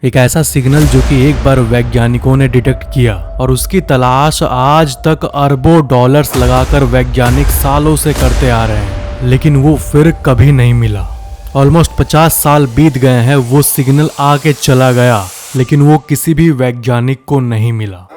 एक ऐसा सिग्नल जो कि एक बार वैज्ञानिकों ने डिटेक्ट किया और उसकी तलाश आज तक अरबों डॉलर्स लगाकर वैज्ञानिक सालों से करते आ रहे हैं, लेकिन वो फिर कभी नहीं मिला। ऑलमोस्ट 50 साल बीत गए हैं, वो सिग्नल आके चला गया, लेकिन वो किसी भी वैज्ञानिक को नहीं मिला।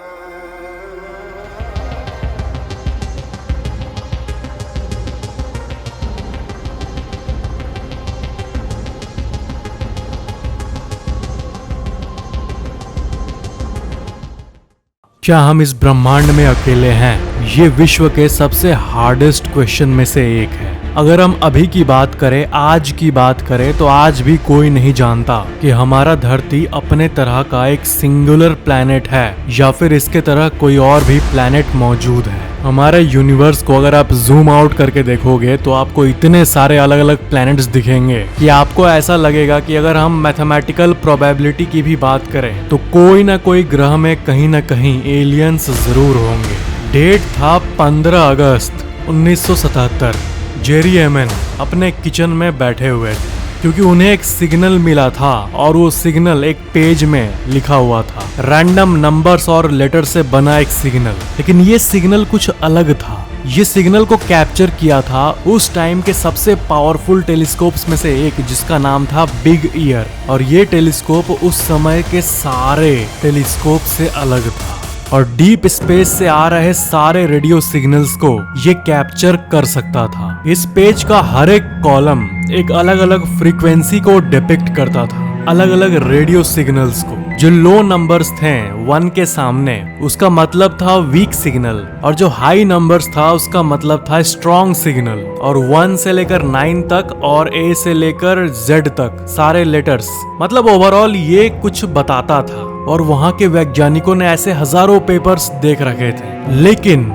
क्या हम इस ब्रह्मांड में अकेले हैं? ये विश्व के सबसे हार्डेस्ट क्वेश्चन में से एक है। अगर हम अभी की बात करें, आज की बात करें, तो आज भी कोई नहीं जानता कि हमारा धरती अपने तरह का एक सिंगुलर प्लैनेट है या फिर इसके तरह कोई और भी प्लैनेट मौजूद है। हमारे यूनिवर्स को अगर आप जूम आउट करके देखोगे तो आपको इतने सारे अलग अलग प्लैनेट्स दिखेंगे कि आपको ऐसा लगेगा कि अगर हम मैथमेटिकल प्रोबेबिलिटी की भी बात करें तो कोई ना कोई ग्रह में कहीं ना कहीं एलियंस जरूर होंगे। डेट था 15 अगस्त 1977। जेरी एमन अपने किचन में बैठे हुए थे क्योंकि उन्हें एक सिग्नल मिला था और वो सिग्नल एक पेज में लिखा हुआ था। रैंडम नंबर्स और लेटर से बना एक सिग्नल, लेकिन ये सिग्नल कुछ अलग था। ये सिग्नल को कैप्चर किया था उस टाइम के सबसे पावरफुल टेलीस्कोप्स में से एक, जिसका नाम था बिग ईयर। और ये टेलीस्कोप उस समय के सारे टेलीस्कोप से अलग था और डीप स्पेस से आ रहे सारे रेडियो सिग्नल्स को ये कैप्चर कर सकता था। इस पेज का हर एक कॉलम एक अलग अलग फ्रीक्वेंसी को डिपिक्ट करता था, अलग अलग रेडियो सिग्नल्स को। जो लो नंबर्स थे 1 के सामने, उसका मतलब था वीक सिग्नल, और जो हाई नंबर्स था उसका मतलब था स्ट्रॉन्ग सिग्नल। और 1 से लेकर 9 तक और A से लेकर Z तक सारे लेटर्स, मतलब ओवरऑल ये कुछ बताता था। और वहां के वैज्ञानिकों ने ऐसे हजारों पेपर्स देख रखे थे, लेकिन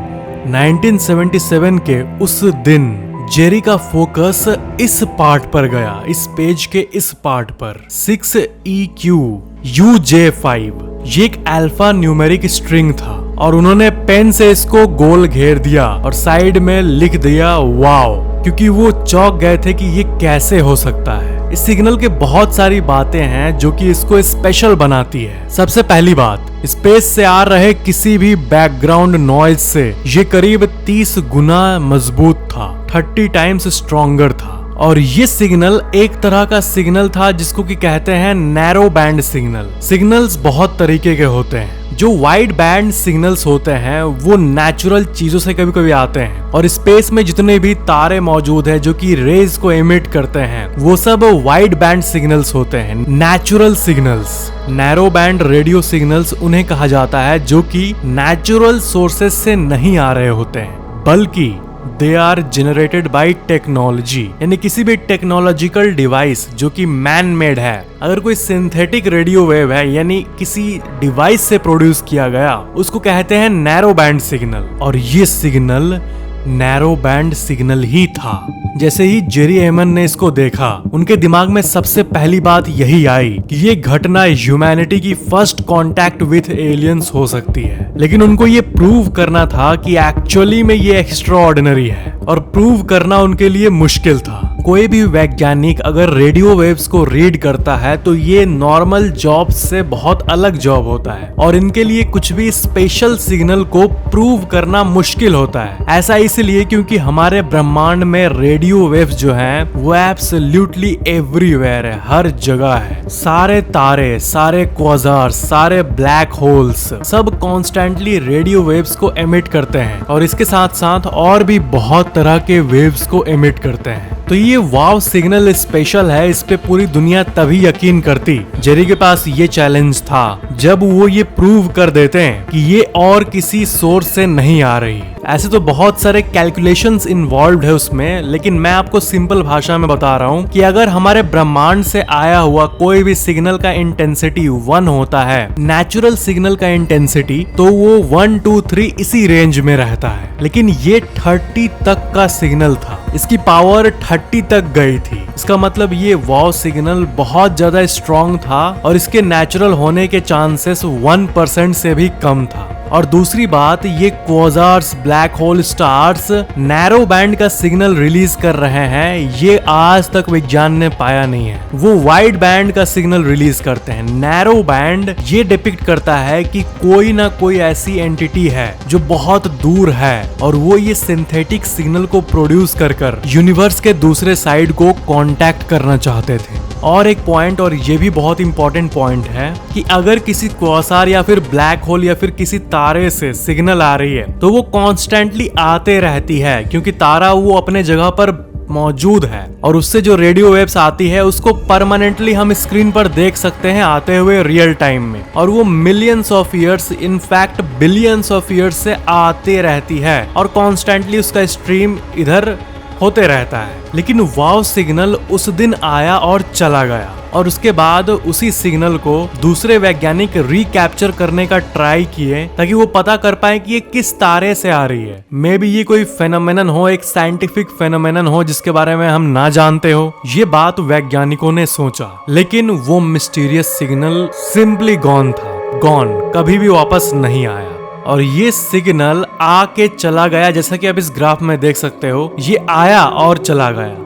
1977 के उस दिन जेरी का फोकस इस पार्ट पर गया, इस पेज के इस पार्ट पर। 6EQUJ5 ये एक अल्फा न्यूमेरिक स्ट्रिंग था और उन्होंने पेन से इसको गोल घेर दिया और साइड में लिख दिया वाओ, क्योंकि वो चौंक गए थे कि ये कैसे हो सकता है। इस सिग्नल के बहुत सारी बातें हैं जो कि इसको स्पेशल बनाती है। सबसे पहली बात, स्पेस से आ रहे किसी भी बैकग्राउंड नॉइज से ये करीब 30 गुना मजबूत था, 30 टाइम्स स्ट्रॉन्गर था। और ये सिग्नल एक तरह का सिग्नल था जिसको कि कहते हैं नैरो बैंड सिग्नल। सिग्नल्स बहुत तरीके के होते हैं। जो वाइड बैंड सिग्नल्स होते हैं वो नेचुरल चीजों से कभी कभी आते हैं, और स्पेस में जितने भी तारे मौजूद हैं जो कि रेज को एमिट करते हैं वो सब वाइड बैंड सिग्नल्स होते हैं, natural signals. Narrow band radio signals उन्हें कहा जाता है जो कि नेचुरल सोर्सेस से नहीं आ रहे होते हैं, बल्कि they are generated by technology, यानी किसी भी टेक्नोलॉजिकल डिवाइस जो कि मैन मेड है। अगर कोई सिंथेटिक रेडियो वेव है, यानी किसी डिवाइस से प्रोड्यूस किया गया, उसको कहते हैं नैरो बैंड सिग्नल। और ये सिग्नल नैरो बैंड सिग्नल ही था। जैसे ही जेरी एमन ने इसको देखा, उनके दिमाग में सबसे पहली बात यही आई कि ये घटना ह्यूमैनिटी की फर्स्ट कांटेक्ट विथ एलियंस हो सकती है। लेकिन उनको ये प्रूव करना था कि एक्चुअली में ये एक्स्ट्राऑर्डिनरी है, और प्रूव करना उनके लिए मुश्किल था। कोई भी वैज्ञानिक अगर रेडियो वेव्स को रीड करता है तो ये नॉर्मल जॉब से बहुत अलग जॉब होता है, और इनके लिए कुछ भी स्पेशल सिग्नल को प्रूव करना मुश्किल होता है। ऐसा इसलिए क्योंकि हमारे ब्रह्मांड में रेडियो वेव्स जो हैं वो एब्सोल्युटली एवरीवेयर है, हर जगह है। सारे तारे, सारे क्वाज़ार्स, सारे ब्लैक होल्स सब कॉन्स्टेंटली रेडियो वेव्स को एमिट करते हैं, और इसके साथ साथ और भी बहुत तरह के वेव्स को एमिट करते हैं। तो ये वाव सिग्नल स्पेशल है, इस पे पूरी दुनिया तभी यकीन करती। जेरी के पास ये चैलेंज था जब वो ये प्रूव कर देते हैं कि ये और किसी सोर्स से नहीं आ रही। ऐसे तो बहुत सारे कैलकुलेशंस इन्वॉल्व्ड है उसमें, लेकिन मैं आपको सिंपल भाषा में बता रहा हूँ कि अगर हमारे ब्रह्मांड से आया हुआ कोई भी सिग्नल का इंटेंसिटी 1 होता है, नेचुरल सिग्नल का इंटेंसिटी, तो वो 1, 2, 3 इसी रेंज में रहता है। लेकिन ये 30 तक का सिग्नल था, इसकी पावर 30 तक गई थी। इसका मतलब ये वाव सिग्नल बहुत ज्यादा स्ट्रॉन्ग था और इसके नेचुरल होने के चांसेस 1% से भी कम था। और दूसरी बात, ये quasars, black hole stars narrow band का सिग्नल रिलीज कर रहे हैं, ये आज तक विज्ञान ने पाया नहीं है। वो वाइड बैंड का सिग्नल रिलीज करते हैं। नैरो बैंड ये डिपिक्ट करता है कि कोई ना कोई ऐसी एंटिटी है जो बहुत दूर है और वो ये सिंथेटिक सिग्नल को प्रोड्यूस कर यूनिवर्स के दूसरे साइड को कांटेक्ट करना चाहते थे। और एक पॉइंट, और ये भी बहुत इंपॉर्टेंट पॉइंट है, कि अगर किसी क्वासार या फिर ब्लैक होल या फिर किसी तारे से सिग्नल आ रही है तो वो कॉन्स्टेंटली आते रहती है, क्योंकि तारा वो अपने जगह पर मौजूद है और उससे जो रेडियो वेव्स आती है उसको परमानेंटली हम स्क्रीन पर देख सकते हैं आते हुए रियल टाइम में, और वो millions of years, in fact billions of years से आते रहती है और कॉन्स्टेंटली उसका स्ट्रीम इधर होते रहता है। लेकिन वाव सिग्नल उस दिन आया और चला गया, और उसके बाद उसी सिग्नल को दूसरे वैज्ञानिक रिकैप्चर करने का ट्राई किए ताकि वो पता कर पाए कि ये किस तारे से आ रही है। मे बी ये कोई फेनोमेनन हो, एक साइंटिफिक फेनोमेनन हो जिसके बारे में हम ना जानते हो। ये बात वैज्ञानिकों ने सोचा, लेकिन वो मिस्टीरियस सिग्नल सिंपली गॉन था, गॉन, कभी भी वापस नहीं आया। और ये सिग्नल आके चला गया, जैसा कि आप इस ग्राफ में देख सकते हो, ये आया और चला गया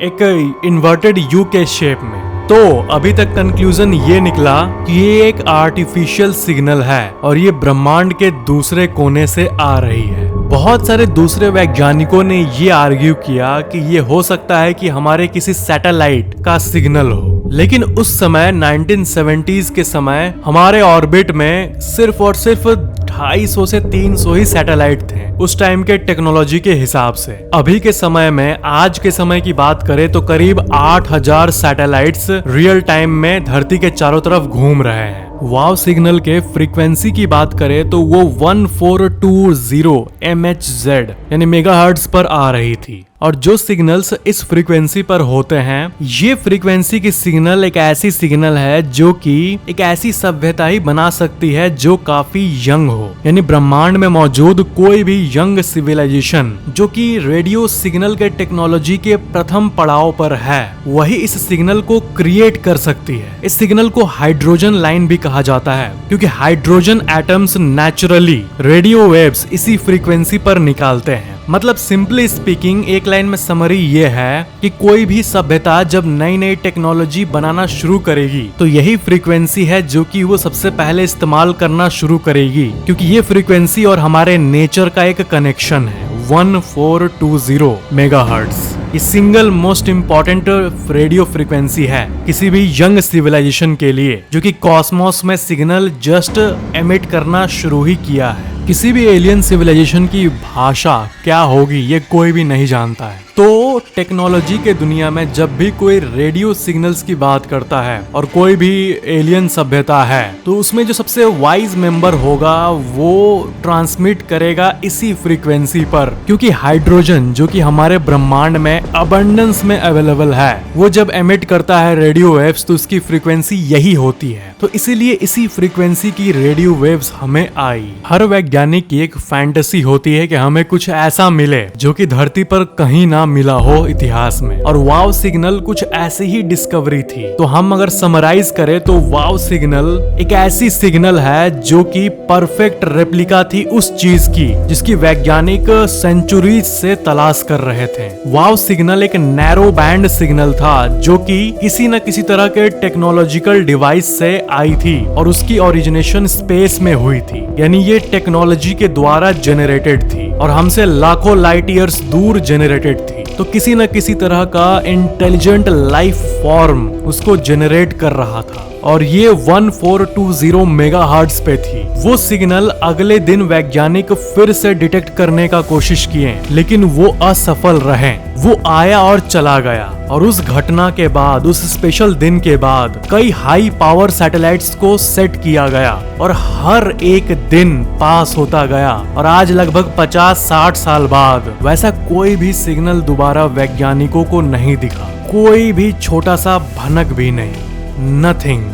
एक इन्वर्टेड यू के शेप में। तो अभी तक कंक्लूजन ये निकला कि ये एक आर्टिफिशियल सिग्नल है और ये ब्रह्मांड के दूसरे कोने से आ रही है। बहुत सारे दूसरे वैज्ञानिकों ने ये आर्ग्यू किया कि ये हो सकता है कि हमारे किसी सैटेलाइट का सिग्नल हो, लेकिन उस समय 1970s के समय हमारे ऑर्बिट में सिर्फ और सिर्फ 250 से 300 ही सैटेलाइट थे उस टाइम के टेक्नोलॉजी के हिसाब से। अभी के समय में, आज के समय की बात करें तो करीब 8000 सैटेलाइट्स रियल टाइम में धरती के चारों तरफ घूम रहे हैं। वाव सिग्नल के फ्रीक्वेंसी की बात करें तो वो 1420 MHz यानी मेगाहर्ट्ज पर आ रही थी, और जो सिग्नल्स इस फ्रीक्वेंसी पर होते हैं, ये फ्रीक्वेंसी की सिग्नल एक ऐसी सिग्नल है जो कि एक ऐसी सभ्यता ही बना सकती है जो काफी यंग हो, यानी ब्रह्मांड में मौजूद कोई भी यंग सिविलाइजेशन जो कि रेडियो सिग्नल के टेक्नोलॉजी के प्रथम पड़ाव पर है, वही इस सिग्नल को क्रिएट कर सकती है। इस सिग्नल को हाइड्रोजन लाइन भी कहा जाता है, क्योंकि hydrogen atoms naturally radio waves इसी फ्रीक्वेंसी पर निकालते हैं। मतलब सिंपली स्पीकिंग, एक लाइन में समरी ये है कि कोई भी सभ्यता जब नई नई टेक्नोलॉजी बनाना शुरू करेगी तो यही फ्रीक्वेंसी है जो कि वो सबसे पहले इस्तेमाल करना शुरू करेगी, क्योंकि ये फ्रीक्वेंसी और हमारे नेचर का एक कनेक्शन है। 1420 मेगाहर्ट्ज ये single most important radio frequency है किसी भी यंग सिविलाइजेशन के लिए, जो कि कॉस्मोस में सिग्नल जस्ट एमिट करना शुरू ही किया है। किसी भी एलियन सिविलाइजेशन की भाषा क्या होगी ये कोई भी नहीं जानता है। तो टेक्नोलॉजी के दुनिया में जब भी कोई रेडियो सिग्नल्स की बात करता है और कोई भी एलियन सभ्यता है, तो उसमें जो सबसे वाइज मेंबर होगा वो ट्रांसमिट करेगा इसी फ्रीक्वेंसी पर, क्योंकि हाइड्रोजन जो कि हमारे ब्रह्मांड में अबंडेंस में अवेलेबल है, वो जब एमिट करता है रेडियो वेव्स तो उसकी फ्रीक्वेंसी यही होती है। तो इसीलिए इसी फ्रीक्वेंसी की रेडियो वेव्स हमें आई। हर वैज्ञानिक की एक फैंटेसी होती है कि हमें कुछ ऐसा मिले जो कि धरती पर कहीं ना मिला हो इतिहास में, और वाव सिग्नल कुछ ऐसी ही डिस्कवरी थी। तो हम अगर समराइज करें तो वाव सिग्नल एक ऐसी सिग्नल है जो कि परफेक्ट रेप्लिका थी उस चीज की जिसकी वैज्ञानिक सेंचुरीज से तलाश कर रहे थे। वाव सिग्नल एक नैरो बैंड सिग्नल था जो कि किसी न किसी तरह के टेक्नोलॉजिकल डिवाइस से आई थी और उसकी ओरिजिनेशन स्पेस में हुई थी, यानी ये टेक्नोलॉजी के द्वारा जेनरेटेड थी और हमसे लाखों लाइट ईयर्स दूर जेनरेटेड थी। तो किसी न किसी तरह का इंटेलिजेंट लाइफ फॉर्म उसको जेनरेट कर रहा था, और ये 1420 मेगाहर्ट्ज पे थी। वो सिग्नल अगले दिन वैज्ञानिक फिर से डिटेक्ट करने का कोशिश किए, लेकिन वो असफल रहे। वो आया और चला गया, और उस घटना के बाद, उस स्पेशल दिन के बाद, कई हाई पावर सैटेलाइट्स को सेट किया गया और हर एक दिन पास होता गया, और आज लगभग 50-60 साल बाद वैसा कोई भी सिग्नल दोबारा वैज्ञानिकों को नहीं दिखा, कोई भी छोटा सा भनक भी नहीं, नथिंग।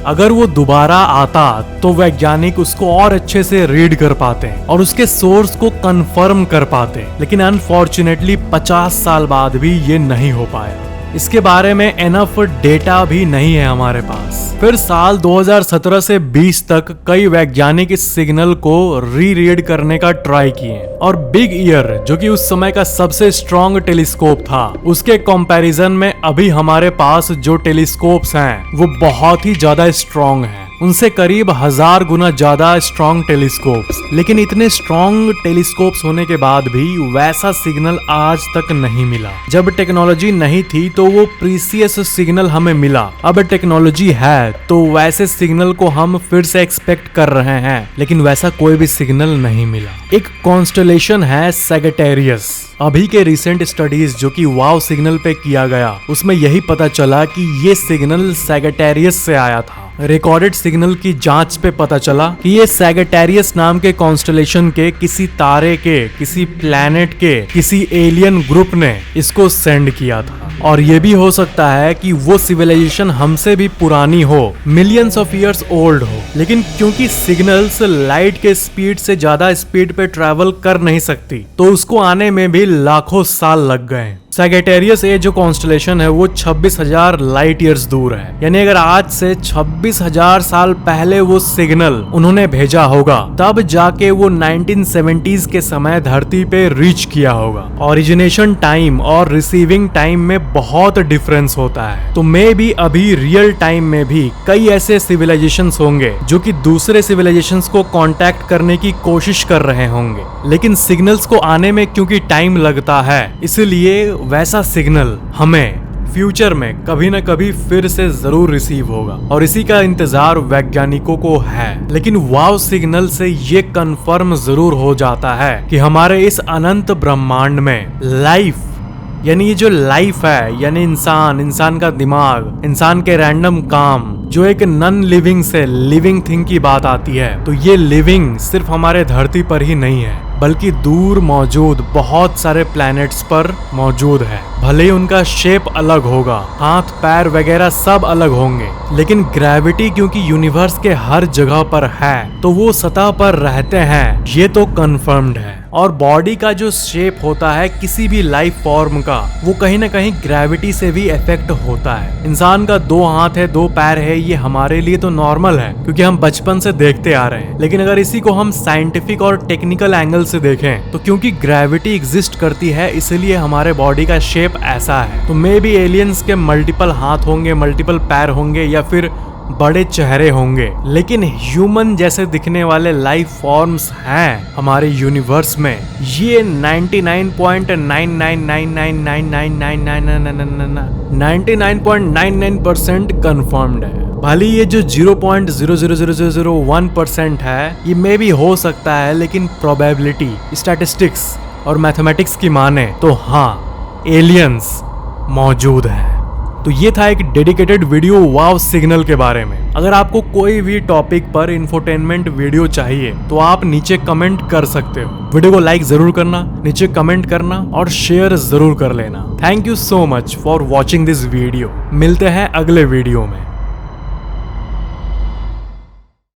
अगर वो दोबारा आता तो वैज्ञानिक उसको और अच्छे से रीड कर पाते और उसके सोर्स को कंफर्म कर पाते, लेकिन अनफॉर्चुनेटली 50 साल बाद भी ये नहीं हो पाया। इसके बारे में एनफ डेटा भी नहीं है हमारे पास। फिर साल 2017 से 20 तक कई वैज्ञानिक इस सिग्नल को रीरीड करने का ट्राई किए और बिग ईयर जो कि उस समय का सबसे स्ट्रॉन्ग टेलीस्कोप था, उसके कंपैरिजन में अभी हमारे पास जो टेलीस्कोप्स हैं वो बहुत ही ज्यादा स्ट्रॉन्ग हैं, उनसे करीब 1000 गुना ज्यादा स्ट्रॉन्ग टेलीस्कोप्स। लेकिन इतने स्ट्रॉन्ग टेलीस्कोप्स होने के बाद भी वैसा सिग्नल आज तक नहीं मिला। जब टेक्नोलॉजी नहीं थी तो वो प्रीसियस सिग्नल हमें मिला, अब टेक्नोलॉजी है तो वैसे सिग्नल को हम फिर से एक्सपेक्ट कर रहे हैं, लेकिन वैसा कोई भी सिग्नल नहीं मिला। एक कॉन्स्टलेशन है सैजिटेरियस। अभी के रिसेंट स्टडीज जो कि वाव सिग्नल पे किया गया, उसमें यही पता चला कि ये सिग्नल सैजिटेरियस से आया था। रिकॉर्डेड सिग्नल की जांच पे पता चला कि ये सैजिटेरियस नाम के कॉन्स्टलेशन के किसी तारे के, किसी प्लैनेट के, किसी एलियन ग्रुप ने इसको सेंड किया था। और ये भी हो सकता है कि वो सिविलाइजेशन हमसे भी पुरानी हो, मिलियंस ऑफ ईयर्स ओल्ड हो, लेकिन क्योंकि सिग्नल्स लाइट के स्पीड से ज्यादा स्पीड पे ट्रैवल कर नहीं सकती, तो उसको आने में भी लाखों साल लग गए। सैजिटेरियस ए जो कॉन्स्टलेशन है वो 26,000 लाइट ईयर्स दूर है, यानी अगर आज से 26,000 साल पहले वो सिग्नल उन्होंने भेजा होगा, तब जाके वो 1970s के समय धरती पे रीच किया होगा। ओरिजिनेशन टाइम और रिसीविंग टाइम में बहुत डिफरेंस होता है, तो मे बी अभी रियल टाइम में भी कई ऐसे सिविलाइजेशंस होंगे जो कि दूसरे सिविलाइजेशंस को कांटेक्ट करने की कोशिश कर रहे होंगे, लेकिन सिग्नल्स को आने में क्योंकि टाइम लगता है, इसलिए वैसा सिग्नल हमें फ्यूचर में कभी न कभी फिर से जरूर रिसीव होगा, और इसी का इंतजार वैज्ञानिकों को है। लेकिन वाव सिग्नल से ये कंफर्म जरूर हो जाता है कि हमारे इस अनंत ब्रह्मांड में लाइफ, यानी ये जो लाइफ है, यानी इंसान का दिमाग, इंसान के रैंडम काम, जो एक नॉन लिविंग से लिविंग थिंग की बात आती है, तो ये लिविंग सिर्फ हमारे धरती पर ही नहीं है, बल्कि दूर मौजूद बहुत सारे प्लैनेट्स पर मौजूद है। भले ही उनका शेप अलग होगा, हाथ पैर वगैरह सब अलग होंगे, लेकिन ग्रेविटी क्योंकि यूनिवर्स के हर जगह पर है, तो वो सतह पर रहते हैं, ये तो कंफर्म्ड है। और बॉडी का जो शेप होता है किसी भी लाइफ फॉर्म का, वो कहीं ना कहीं ग्रेविटी से भी इफेक्ट होता है। इंसान का 2 हाथ है, 2 पैर है, ये हमारे लिए तो नॉर्मल है क्योंकि हम बचपन से देखते आ रहे हैं, लेकिन अगर इसी को हम साइंटिफिक और टेक्निकल एंगल से देखें तो क्योंकि ग्रेविटी एग्जिस्ट करती है, इसलिए हमारे बॉडी का शेप ऐसा है। तो मे बी एलियंस के मल्टीपल हाथ होंगे, मल्टीपल पैर होंगे, या फिर बड़े चेहरे होंगे, लेकिन ह्यूमन जैसे दिखने वाले लाइफ फॉर्म्स हैं हमारे यूनिवर्स में। ये 99.999999999999% कंफर्म्ड है। भले ये जो 0.00001% है, ये मे भी हो सकता है, लेकिन प्रोबेबिलिटी, स्टैटिस्टिक्स और मैथमेटिक्स की माने तो हाँ, एलियंस मौजूद है। तो ये था एक डेडिकेटेड वीडियो वाव सिग्नल के बारे में। अगर आपको कोई भी टॉपिक पर इंफोटेनमेंट वीडियो चाहिए तो आप नीचे कमेंट कर सकते हो। वीडियो को लाइक जरूर करना, नीचे कमेंट करना और शेयर जरूर कर लेना। Thank you so much for watching this video. मिलते हैं अगले वीडियो में।